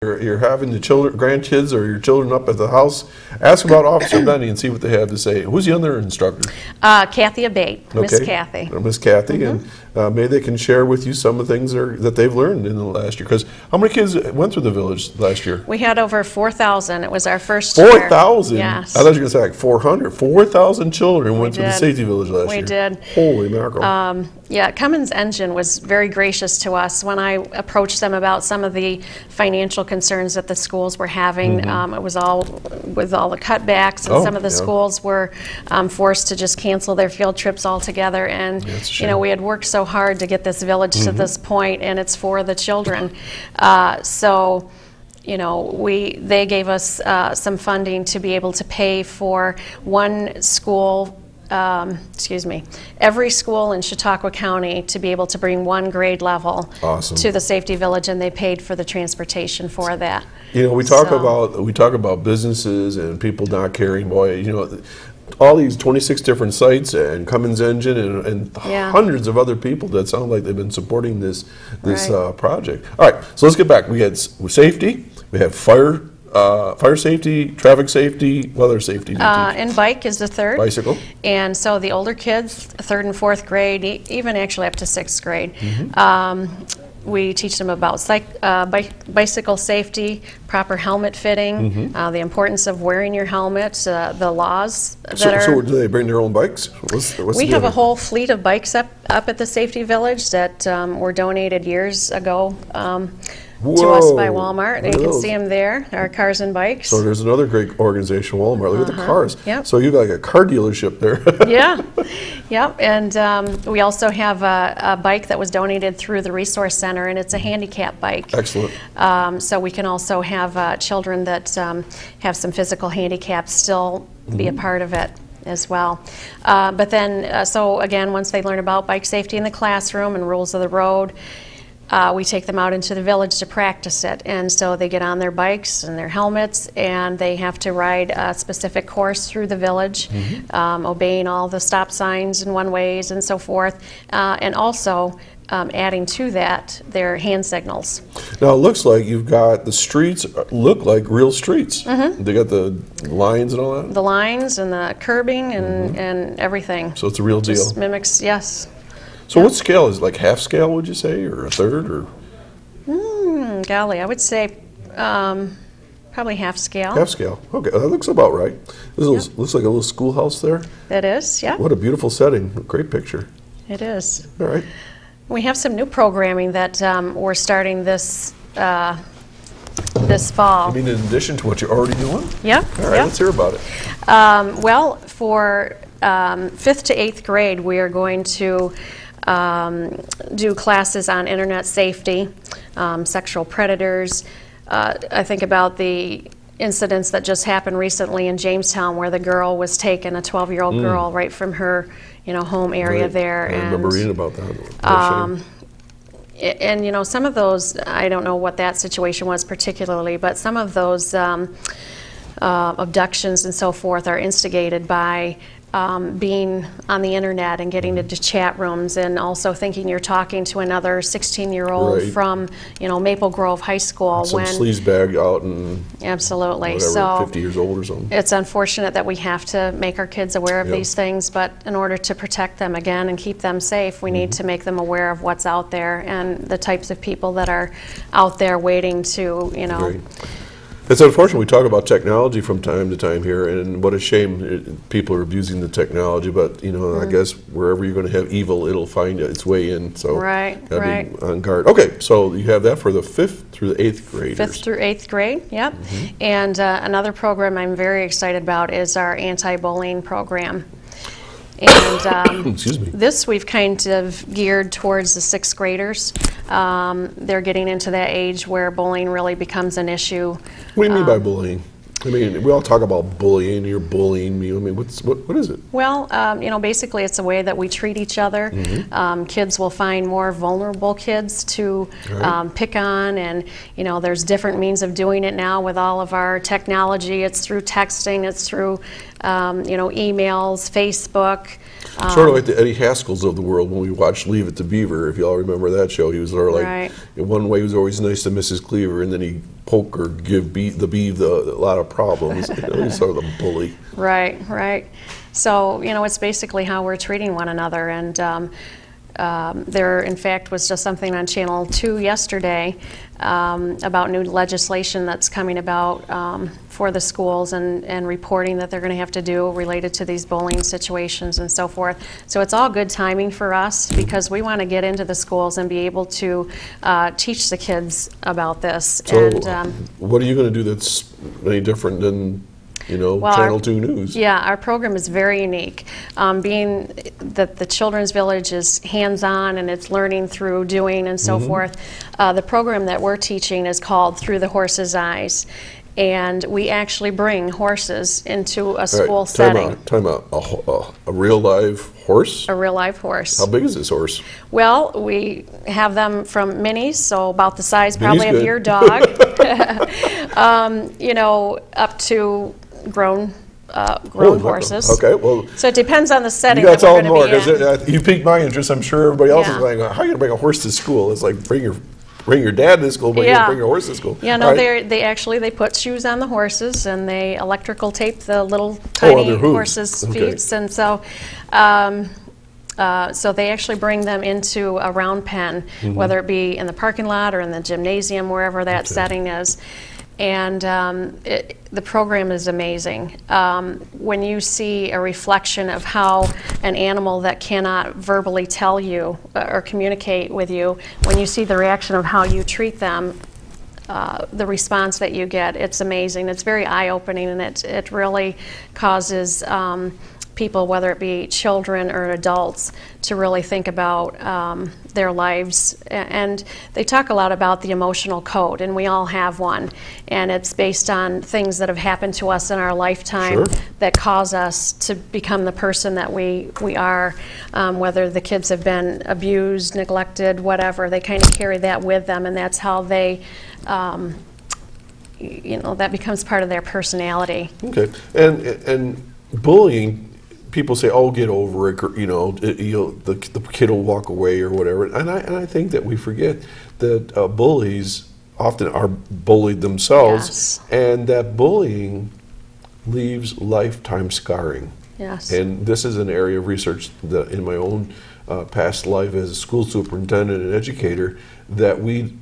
you're having the grandkids or your children up at the house, ask about Officer Benny and see what they have to say. Who's the other instructor? Kathy Abate, Okay. Miss Kathy. Miss Kathy, and maybe they can share with you some of the things that they've learned in the last year. Because how many kids went through the village last year? We had over 4,000. It was our first year. 4,000? Yes. I thought you were going to say like 400. 4,000 children went through the safety village last year. We did. Holy mackerel. Yeah, Cummins Engine was very gracious to us when I approached them about some of the financial concerns that the schools were having. It was all with all the cutbacks, and some of the schools were forced to just cancel their field trips altogether. And you know, we had worked so hard to get this village to this point, and it's for the children. So you know, they gave us some funding to be able to pay for one school. Every school in Chautauqua County to be able to bring one grade level to the safety village, and they paid for the transportation for that. You know, we talk about businesses and people not caring. Boy, you know, all these 26 different sites and Cummins Engine and hundreds of other people that sound like they've been supporting this project. All right, so let's get back. We had safety, we have fire safety, traffic safety, weather safety. And bike is the third. Bicycle. And so the older kids, 3rd and 4th grade, even actually up to 6th grade, we teach them about bicycle safety, proper helmet fitting, the importance of wearing your helmet, the laws that So do they bring their own bikes? We have a whole fleet of bikes up at the safety village that were donated years ago. To us by Walmart. You can see them there, our cars and bikes. So there's another great organization, Walmart. Look at the cars. Yep. So you've got like a car dealership there. Yep. And we also have a bike that was donated through the Resource Center, and it's a handicap bike. Excellent. So we can also have children that have some physical handicaps still be a part of it as well. But then, so again, once they learn about bike safety in the classroom and rules of the road, we take them out into the village to practice it, and so they get on their bikes and their helmets, and they have to ride a specific course through the village, obeying all the stop signs and one-ways and so forth, and also adding to that their hand signals. Now it looks like you've got the streets look like real streets. They got the lines and all that? The lines and the curbing and everything. So it's a real deal. Just mimics, yes. So what scale is it, like half scale, would you say, or a third, or? Golly, I would say probably half scale. Half scale. Okay, that looks about right. This looks like a little schoolhouse there. It is, yeah. What a beautiful setting. Great picture. It is. All right. We have some new programming that we're starting this fall. You mean in addition to what you're already doing? Yeah. All right, let's hear about it. Well, for 5th to 8th grade, we are going to do classes on internet safety, sexual predators. I think about the incidents that just happened recently in Jamestown, where the girl was taken, a 12-year-old girl, right from her, home area there. I remember reading about that. And you know, some of those, I don't know what that situation was particularly, but some of those abductions and so forth are instigated by being on the internet and getting into chat rooms, and also thinking you're talking to another 16-year-old from, Maple Grove High School. Some sleazebag out and absolutely, whatever, so 50 years old or something. It's unfortunate that we have to make our kids aware of these things, but in order to protect them again and keep them safe, we need to make them aware of what's out there and the types of people that are out there waiting to, Great. It's unfortunate we talk about technology from time to time here, and what a shame people are abusing the technology, but I guess wherever you're going to have evil, it'll find its way in, so gotta be on guard. Okay, so you have that for the 5th through the 8th graders. 5th through 8th grade, yep. And another program I'm very excited about is our anti-bullying program. And excuse me. This we've kind of geared towards the 6th graders. They're getting into that age where bullying really becomes an issue. What do you mean by bullying? I mean, we all talk about bullying. You're bullying me. I mean, what is it? Well, basically it's a way that we treat each other. Kids will find more vulnerable kids to pick on, and there's different means of doing it now with all of our technology. It's through texting. It's through emails, Facebook. Sort of like the Eddie Haskells of the world when we watched Leave It to Beaver. If you all remember that show, he was sort of like, in one way he was always nice to Mrs. Cleaver, and then he poke or give the Beaver a lot of problems. He's sort of the bully. Right, right. So, it's basically how we're treating one another. And there, in fact, was just something on Channel 2 yesterday about new legislation that's coming about for the schools and reporting that they're going to have to do related to these bullying situations and so forth. So it's all good timing for us because we want to get into the schools and be able to teach the kids about this. So and, what are you going to do that's any different than well, Channel 2 News? Yeah, our program is very unique. Being that the Children's Village is hands-on and it's learning through doing and so forth, the program that we're teaching is called Through the Horse's Eyes. And we actually bring horses into a school setting. Time out. A real live horse? A real live horse. How big is this horse? Well, we have them from minis, so about the size probably of your dog, up to grown horses. Okay, well. So it depends on the setting. You got to tell them more, because you piqued my interest. I'm sure everybody else is going, how are you going to bring a horse to school? It's like bring your dad to school, but you don't bring your horse to school. Yeah, no, they put shoes on the horses and they electrical tape the little tiny horses' feet, and so so they actually bring them into a round pen, whether it be in the parking lot or in the gymnasium, wherever that setting is. And the program is amazing. When you see a reflection of how an animal that cannot verbally tell you or communicate with you, when you see the reaction of how you treat them, the response that you get, it's amazing. It's very eye-opening, and it really causes people, whether it be children or adults, to really think about their lives. And they talk a lot about the emotional code, and we all have one. And it's based on things that have happened to us in our lifetime that cause us to become the person that we are. Whether the kids have been abused, neglected, whatever, they kind of carry that with them, and that's how they that becomes part of their personality. Okay, and bullying, people say, "Oh, get over it," the kid will walk away or whatever. And I think that we forget that bullies often are bullied themselves, and that bullying leaves lifetime scarring. Yes. And this is an area of research that in my own past life as a school superintendent and educator that we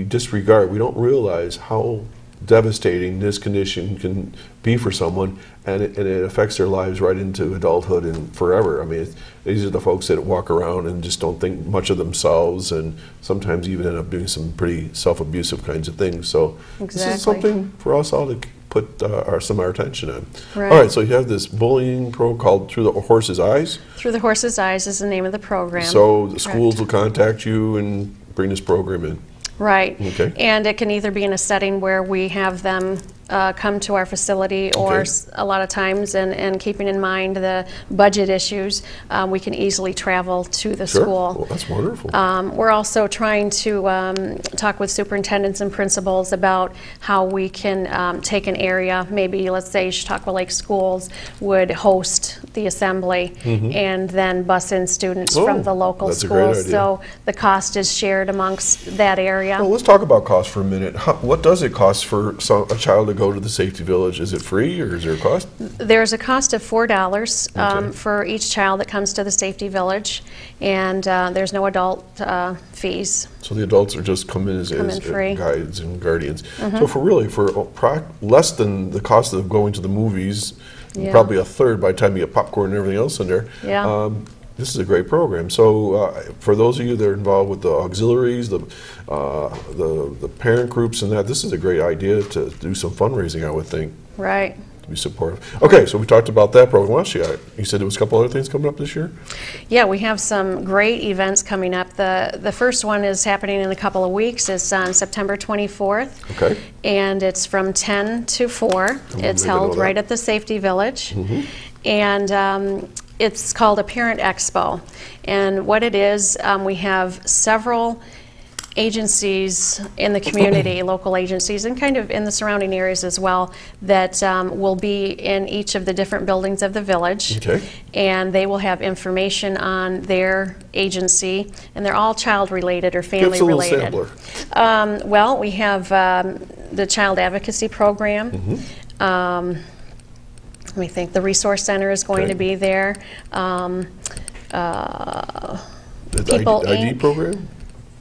disregard. We don't realize how devastating this condition can be for someone, and it affects their lives right into adulthood and forever. I mean, these are the folks that walk around and just don't think much of themselves, and sometimes even end up doing some pretty self-abusive kinds of things. So This is something for us all to put some of our attention on. Right. All right, so you have this bullying program called Through the Horse's Eyes. Through the Horse's Eyes is the name of the program. So the schools will contact you and bring this program in. Right. Okay. And it can either be in a setting where we have them come to our facility, or a lot of times, and keeping in mind the budget issues, we can easily travel to the school. Well, that's wonderful. We're also trying to talk with superintendents and principals about how we can take an area, maybe let's say Chautauqua Lake Schools would host the assembly and then bus in students from the local schools. So the cost is shared amongst that area. Well, let's talk about cost for a minute. What does it cost for a child to go to the Safety Village? Is it free, or is there a cost? There's a cost of $4 for each child that comes to the Safety Village, and there's no adult fees. So the adults are just come in as free. guides and guardians. So for less than the cost of going to the movies, probably a third by the time you get popcorn and everything else in there. This is a great program. So for those of you that are involved with the auxiliaries, the parent groups and that, this is a great idea to do some fundraising, I would think. Right. To be supportive. Okay, so we talked about that program. What else you got? You said there was a couple other things coming up this year? Yeah, we have some great events coming up. The first one is happening in a couple of weeks. It's on September 24th. Okay. And it's from 10 to 4. It's held right at the Safety Village. And it's called a Parent Expo, and what it is, we have several agencies in the community, local agencies, and kind of in the surrounding areas as well, that will be in each of the different buildings of the village. And they will have information on their agency, and they're all child related or family related. Give us a little sampler. Well, we have the child advocacy program. Let me think. The resource center is going to be there. The ID program?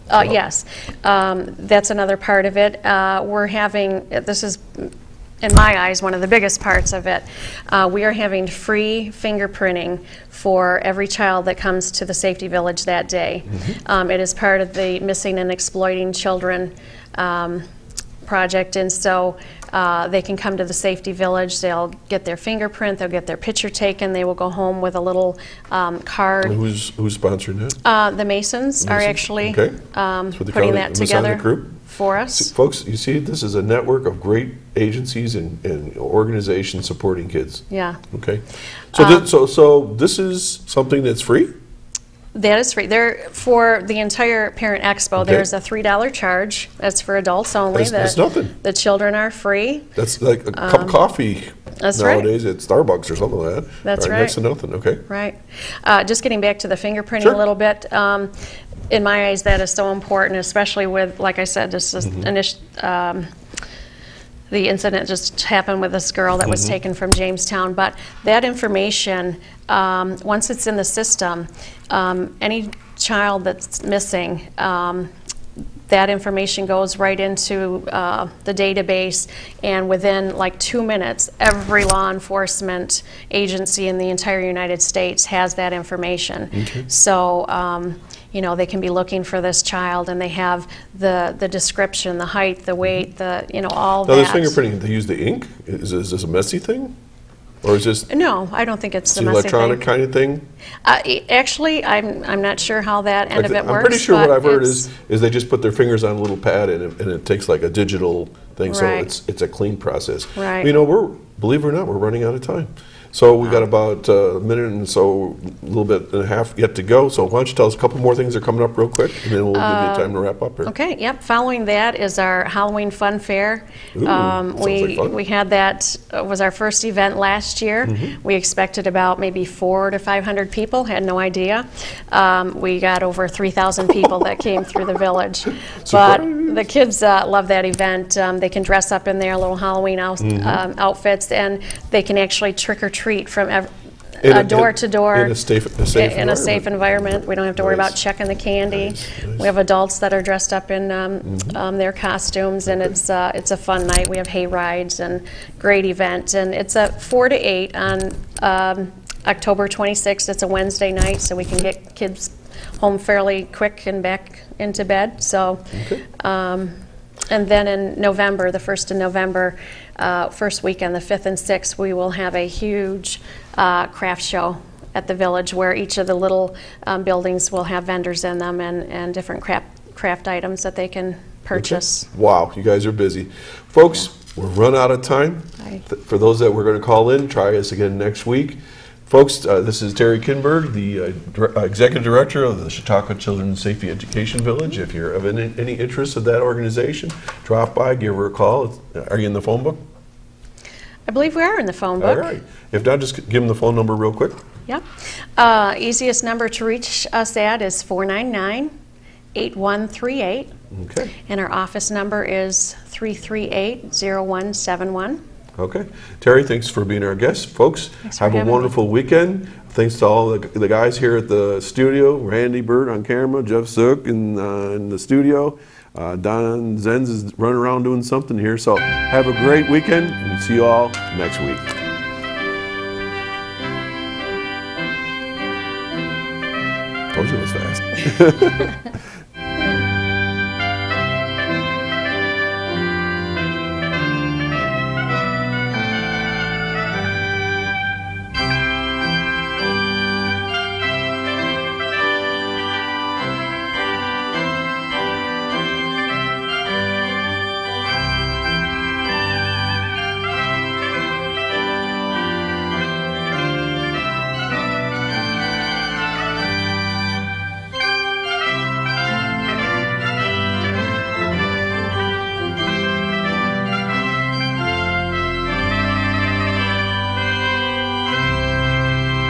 Yes, that's another part of it. We're having, this is, in my eyes, one of the biggest parts of it. We are having free fingerprinting for every child that comes to the Safety Village that day. It is part of the Missing and Exploiting Children project, and so they can come to the Safety Village, they'll get their fingerprint, they'll get their picture taken, they will go home with a little card. And who's sponsoring that? The Masons are actually putting that the together Masonic group for us. See, folks, you see, this is a network of great agencies and organizations supporting kids. Yeah. Okay. So, so this is something that's free? That is free. There, for the entire Parent Expo, Okay. there's a $3 charge. That's for adults only. That's nothing. The children are free. That's like a cup of coffee That's nowadays at Starbucks or something like that. That's right. Next to nothing, okay. Right. Just getting back to the fingerprinting Sure. a little bit. In my eyes, that is so important, especially with, like I said, this is the incident just happened with this girl that was taken from Jamestown. But that information, once it's in the system, any child that's missing, that information goes right into the database, and within like 2 minutes, every law enforcement agency in the entire United States has that information. So, you know, they can be looking for this child, and they have the description, the height, the weight, the, you know, all Now, that. this fingerprinting, they use the ink? Is this a messy thing? Or is this No, I don't think it's the an messy electronic thing. kind of thing? Actually, I'm not sure how that end of it works. I'm pretty sure what but I've heard it's- is they just put their fingers on a little pad and it takes like a digital thing, Right. so it's a clean process. Right. You know, believe it or not, we're running out of time. So we got about a minute and so, a little bit and a half yet to go. So why don't you tell us a couple more things that are coming up real quick, and then we'll give you time to wrap up here. Okay, yep. Following that is our Halloween Fun Fair. Ooh, sounds like fun. We had that, was our first event last year. We expected about maybe 400 to 500 people, had no idea. We got over 3,000 people that came through the village. But the kids love that event. They can dress up in their little Halloween outfits, and they can actually trick or treat from door to door in a safe environment. We don't have to worry Nice. about checking the candy. Nice. We have adults that are dressed up in their costumes, and it's a fun night. We have hay rides and great event, and it's a 4 to 8 on October 26th. It's a Wednesday night, so we can get kids home fairly quick and back into bed. So. And then in November, the 1st of November, first weekend, the 5th and 6th, we will have a huge craft show at the village where each of the little buildings will have vendors in them and different craft items that they can purchase. Okay. Wow, you guys are busy. Folks, we're run out of time. For those that we're going to call in, try us again next week. Folks, this is Terry Kindberg, the Executive Director of the Chautauqua Children's Safety Education Village. If you're of any interest in that organization, drop by, give her a call. Are you in the phone book? I believe we are in the phone book. All right. If not, just give them the phone number real quick. Yep. Easiest number to reach us at is 499-8138. Okay. And our office number is 338-0171. Okay. Terry, thanks for being our guest. Folks, have a wonderful weekend. Thanks to all the guys here at the studio, Randy Bird on camera, Jeff Zook in the studio. Don Zenz is running around doing something here. So have a great weekend, and see you all next week. Told you it was fast.